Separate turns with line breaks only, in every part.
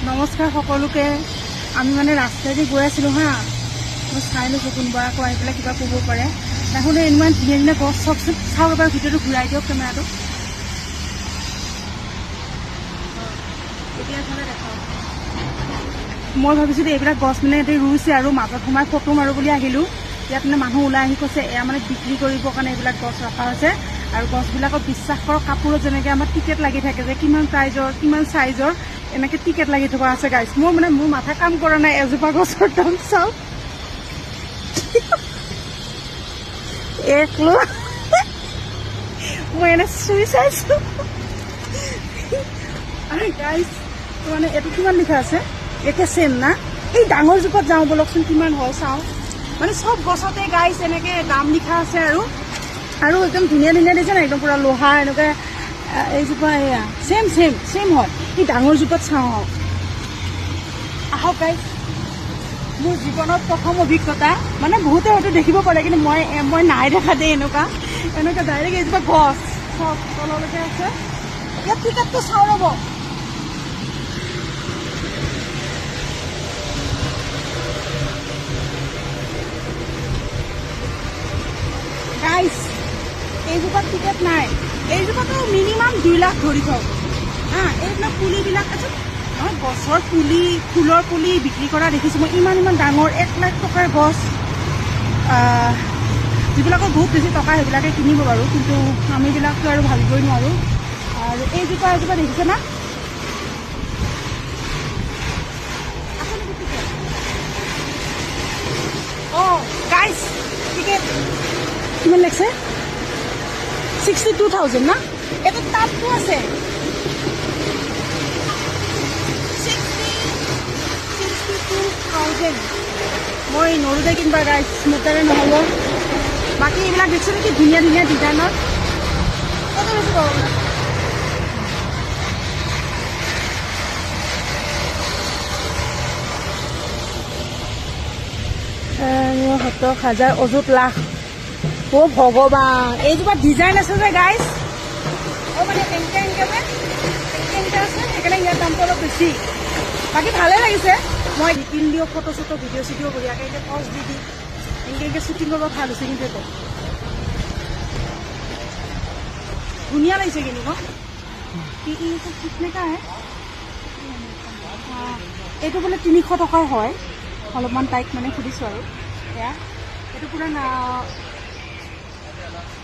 নমস্কাৰ সকলোকে। আমি মানে ৰাস্তাইদি গৈ আছিলোঁ হা, মই চাই লৈছোঁ কোনোবা আকৌ আহি পেলাই কিবা ক'ব পাৰে। দেখোন ইমান ধুনীয়া ধুনীয়া গছ চাওকচোন, চাওক এবাৰ ভিডিঅ'টো ঘূৰাই দিয়ক কেমেৰাটো। এতিয়া এইফালে দেখাওক। মই ভাবিছিলোঁ এইবিলাক গছ মানে ইয়াতে ৰুইছে আৰু মাজত সোমাই ফটো মাৰোঁ বুলি আহিলোঁ। ইয়াত মানে মানুহ ওলাই আহি কৈছে এয়া মানে বিক্ৰী কৰিবৰ কাৰণে এইবিলাক গছ ৰখা হৈছে। আৰু গছবিলাকত বিশ্বাস কৰক, কাপোৰত যেনেকৈ আমাৰ টিকেট লাগি থাকে যে কিমান প্ৰাইজৰ কিমান চাইজৰ এনেকৈ টিকেট লাগি থকা আছে গাইছ। মোৰ মাথা কাম কৰা নাই। এজোপা গছৰ দাম চাওক, মই এনে চুই চাইছোঁ। গাইছ মানে এইটো কিমান লিখা আছে একে চেম না? এই ডাঙৰ জোপাত যাওঁ বলকচোন কিমান হয় চাওঁ। মানে চব গছতে গাইছ এনেকৈ দাম লিখা আছে আৰু একদম ধুনীয়া ধুনীয়া দিছে না, একদম পূৰা লোহা এনেকৈ। এইজোপা এয়া চেম হয়। এই ডাঙৰ জোপাত চাওঁ আহক গাইছ। মোৰ জীৱনত প্ৰথম অভিজ্ঞতা, মানে বহুতে হয়তো দেখিব পাৰে কিন্তু মই নাই দেখা দেই এনেকুৱা ডাইৰেক্ট এইজোপা গছ চব তললৈকে আছে। ইয়াত টিকেটটো চাওঁ ৰ'ব। গাইছ এইজোপাত টিকেট নাই। এইজোপাতো মিনিমাম 2 লাখ ধৰি থওক হা। এইবিলাক পুলিবিলাক আছে নহয়, গছৰ পুলি ফুলৰ পুলি বিক্ৰী কৰা দেখিছোঁ মই। ইমান ডাঙৰ 1 লাখ টকাৰ গছ। যিবিলাকৰ বহুত বেছি টকা সেইবিলাকে কিনিব বাৰু, কিন্তু আমিবিলাকতো আৰু ভাবিবই নোৱাৰোঁ। আৰু এজোপা দেখিছে না? অঁ গাইছ টিকেট কিমান লাগিছে? 62,000 না? এইটো দামটো আছে 62,000। মই নৰুদে কিনবা গাইছ, মোৰ দ্বাৰা নহ'ব। বাকী এইবিলাক দেখিছোঁ নেকি ধুনীয়া ধুনীয়া ডিজাইনৰ? কত বেছি পাব? 70,000 অযুত লাখ। অ ভগৱান, এইজোপা ডিজাইন আছে যে গাইছ। মানে এনেকৈ আছে, সেইকাৰণে ইয়াৰ দামটো অলপ বেছি। বাকী ভালেই লাগিছে। মই কিনি দিওঁ ফটো চটো ভিডিঅ' চিডিঅ' বঢ়িয়াকৈ এনেকৈ পজ দি এনেকৈ শ্বুটিং কৰিব ভাল হৈছে। কিন্তু এইটো ধুনীয়া লাগিছে কিন্তু ন? এইটো বোলে 300 টকাৰ হয়। অলপমান তাইক মানে সুধিছোঁ আৰু এয়া এইটো পূৰা না।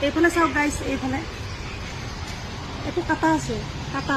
এইফালে চাওক গাইছ, এইফালে এইটো কাটা আছে, কাটা